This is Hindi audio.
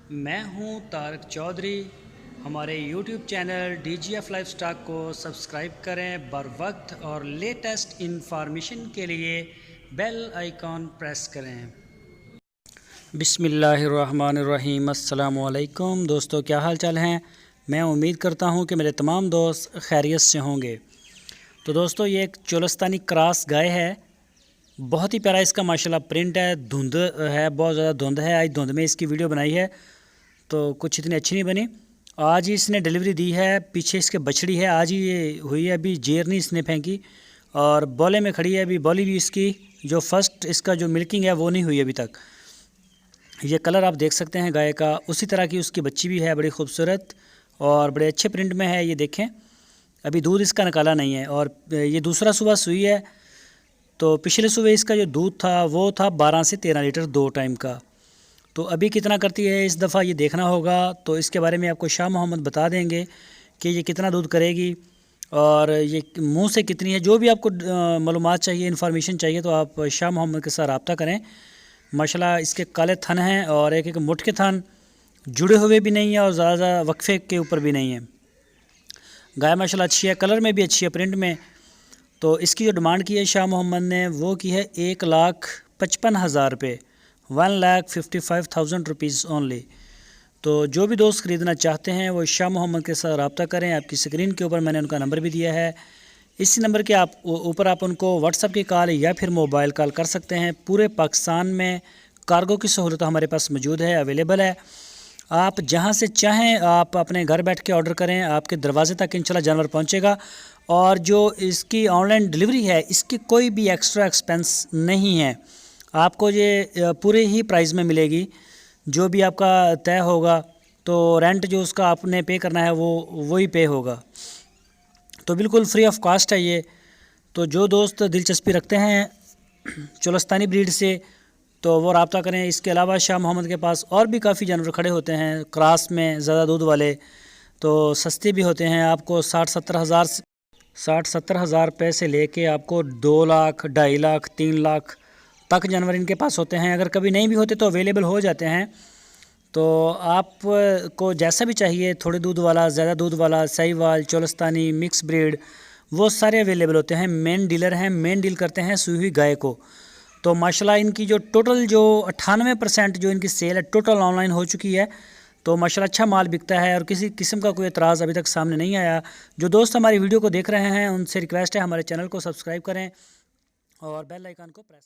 मैं हूं तारक चौधरी। हमारे YouTube चैनल DGF लाइफस्टॉक को सब्सक्राइब करें बर वक्त और लेटेस्ट इंफॉर्मेशन के लिए बेल आइकॉन प्रेस करें। बिस्मिल्लाहिर्रहमानिर्रहीम। अस्सलाम वालेकुम दोस्तों, क्या हाल चाल हैं। मैं उम्मीद करता हूं कि मेरे तमाम दोस्त खैरियत से होंगे। तो दोस्तों, ये एक चोलस्तानी क्रॉस गाय है। बहुत ही प्यारा इसका माशाल्लाह प्रिंट है। धुंध है, बहुत ज़्यादा धुंध है। आज धुंध में इसकी वीडियो बनाई है तो कुछ इतनी अच्छी नहीं बनी। आज ही इसने डिलीवरी दी है। पीछे इसके बछड़ी है, आज ही ये हुई है। अभी जेर नहीं इसने फेंकी और बोले में खड़ी है। अभी बोली भी इसकी जो फर्स्ट इसका जो मिल्किंग है वो नहीं हुई अभी तक। ये कलर आप देख सकते हैं गाय का, उसी तरह की उसकी बच्ची भी है, बड़ी खूबसूरत और बड़े अच्छे प्रिंट में है। ये देखें, अभी दूध इसका निकाला नहीं है और ये दूसरा सुबह सुई है। तो पिछले सुबह इसका जो दूध था वो था 12 से 13 लीटर 2 टाइम का। तो अभी कितना करती है इस दफ़ा ये देखना होगा। तो इसके बारे में आपको शाह मोहम्मद बता देंगे कि ये कितना दूध करेगी और ये मुंह से कितनी है। जो भी आपको मालूमात चाहिए, इन्फॉर्मेशन चाहिए, तो आप शाह मोहम्मद के साथ रब्ता करें। माशाल्लाह इसके काले थन हैं और एक एक मुठ के थन जुड़े हुए भी नहीं है और ज़्यादा वक्फे के ऊपर भी नहीं है। गाय माशाल्लाह अच्छी है, कलर में भी अच्छी है, प्रिंट में। तो इसकी जो डिमांड की है शाह मोहम्मद ने वो की है 1,55,000 रुपये, 1,55,000 रुपीज़ ओनली। तो जो भी दोस्त ख़रीदना चाहते हैं वो शाह मोहम्मद के साथ रब्ता करें। आपकी स्क्रीन के ऊपर मैंने उनका नंबर भी दिया है। इसी नंबर के ऊपर आप उनको व्हाट्सएप की कॉल या फिर मोबाइल कॉल कर सकते हैं। पूरे पाकिस्तान में कार्गो की सहूलत हमारे पास मौजूद है, अवेलेबल है। आप जहां से चाहें आप अपने घर बैठ के ऑर्डर करें, आपके दरवाजे तक इंशाल्लाह जानवर पहुंचेगा। और जो इसकी ऑनलाइन डिलीवरी है इसकी कोई भी एक्स्ट्रा एक्सपेंस नहीं है। आपको ये पूरे ही प्राइस में मिलेगी। जो भी आपका तय होगा तो रेंट जो उसका आपने पे करना है वो वही पे होगा। तो बिल्कुल फ्री ऑफ कॉस्ट है ये। तो जो दोस्त दिलचस्पी रखते हैं चोलस्तानी ब्रीड से तो वो रब्ता करें। इसके अलावा शाह मोहम्मद के पास और भी काफ़ी जानवर खड़े होते हैं क्रॉस में, ज़्यादा दूध वाले, तो सस्ते भी होते हैं। आपको 60-70 हज़ार रुपये से लेके आपको 2 लाख, 2.5 लाख, 3 लाख तक जानवर इनके पास होते हैं। अगर कभी नहीं भी होते तो अवेलेबल हो जाते हैं। तो आप को जैसा भी चाहिए, थोड़े दूध वाला, ज़्यादा दूध वाला, साहिवाल, चोलस्तानी, मिक्स ब्रीड, वो सारे अवेलेबल होते हैं। मेन डीलर हैं, मेन डील करते हैं सुई हुई गाय को। तो माशाल्लाह इनकी जो टोटल जो 98% जो इनकी सेल है टोटल ऑनलाइन हो चुकी है। तो माशाल्लाह अच्छा माल बिकता है और किसी किस्म का कोई एतराज़ अभी तक सामने नहीं आया। जो दोस्त हमारी वीडियो को देख रहे हैं उनसे रिक्वेस्ट है हमारे चैनल को सब्सक्राइब करें और बेल आइकन को प्रेस